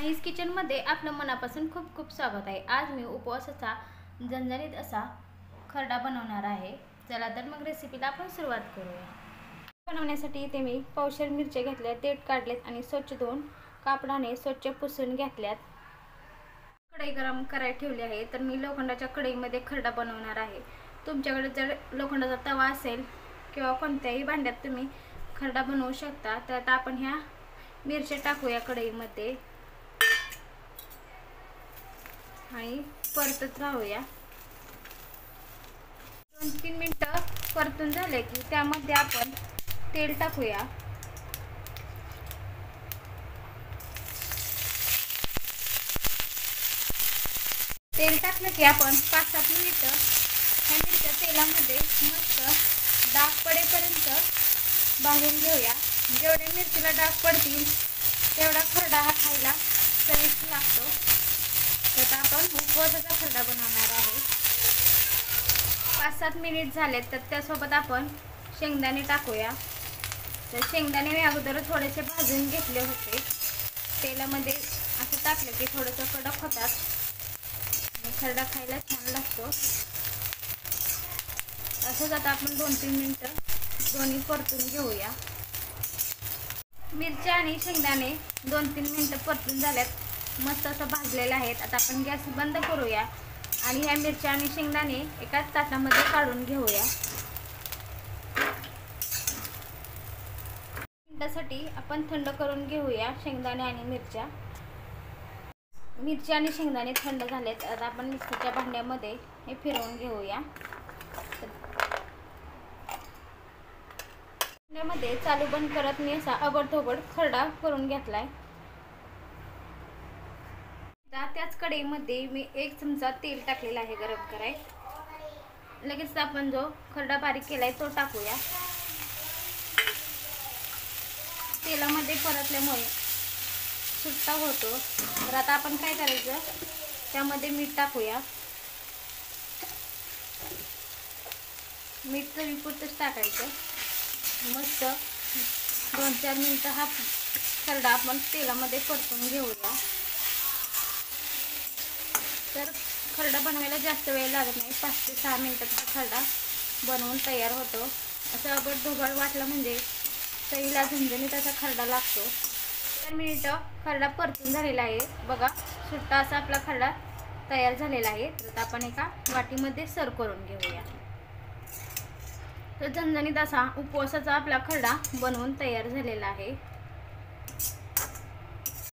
माहीज किचनमध्ये आपलं मनापासून खूप खूप स्वागत आहे। आज मी उपवासाचा झणझणीत असा खरडा बनवणार आहे। चला तर मग रेसिपीला आपण सुरुवात करूया। बनवण्यासाठी इथे मी पावशेर मिरच्या घेतल्या, देठ काढलेत आणि स्वच्छ धुवून कापडाने स्वच्छ पुसून घेतल्यात। कढई गरम करायला ठेवली आहे, तर मी लोखंडाच्या कढईमध्ये खरडा बनवणार आहे। तुमच्याकडे जर लोखंडाचा तवा असेल किंवा कोणत्याही भांड्यात तुम्ही खरडा बनवू शकता। तर आता आपण ह्या मिरच्या टाकूया कढईमध्ये आणि परतत राहूया। 2-3 मिनिटं परतून झाले की त्यामध्ये आपण तेल टाकूया। तेल टाकलं की आपण 5-7 मिनिटं ह्या मिरच्या तेलामध्ये मस्त डाग पडेपर्यंत भाजून घेऊया। जेवढे मिरचीला डाग पडतील तेवढा खरडा हा खायला चविष्ट लागतो। तर आपण उपवासाचा खरडा बनवणार आहे। 5-7 मिनिट झाले तर त्यासोबत आपण शेंगदाणे टाकूया। तर शेंगदाणे मी अगोदर थोडेसे भाजून घेतले होते। तेलामध्ये असं टाकलं की थोडंसं कडक होतात आणि खरडा खायला छान लागतो। असंच आता आपण 2-3 मिनिटं दोन्ही परतून घेऊया। मिरच्या आणि शेंगदाणे 2-3 मिनिटं परतून झाल्यात, मस्त असं भाजलेलं आहेत। आता आपण गॅस बंद करूया आणि ह्या मिरच्या आणि शेंगदाणे एका ताटामध्ये काढून घेऊया। मिनिटासाठी आपण थंड करून घेऊया शेंगदाणे आणि मिरच्या। मिरच्या आणि शेंगदाणे थंड झालेत, आता आपण मिक्सरच्या भांड्यामध्ये हे फिरवून घेऊया। भांड्यामध्ये चालू बंद करत मी असा अबडधोबड खरडा करून घेतलाय। त्याच कढईमध्ये मी 1 चमचा तेल टाकलेला आहे गरम कराय। लगेच आपण जो खरडा बारीक केलाय तो टाकूया। तेलामध्ये परतल्यामुळे सुट्टा होतो। तर आता आपण काय करायचं, त्यामध्ये मीठ टाकूया। मीठ चवीपुरतंच टाकायचं। मस्त 2-4 मिनिटं हा खरडा आपण तेलामध्ये परतून घेऊया। तर खरडा बनवायला जास्त वेळ लागत नाही, 5 ते 6 मिनिटात हा खरडा बनवून तयार होतो। असं अबडधोबड वाटलं म्हणजे चवीला झणझणीत असा खरडा लागतो। 4 मिनिटं खरडा परतून झालेला आहे बघा, सुट्टा असा आपला खरडा तयार झालेला आहे। तर आपण एका वाटीमध्ये सर्व करून घेऊया। तर झणझणीत असा उपवासाचा आपला खरडा बनवून तयार झालेला आहे।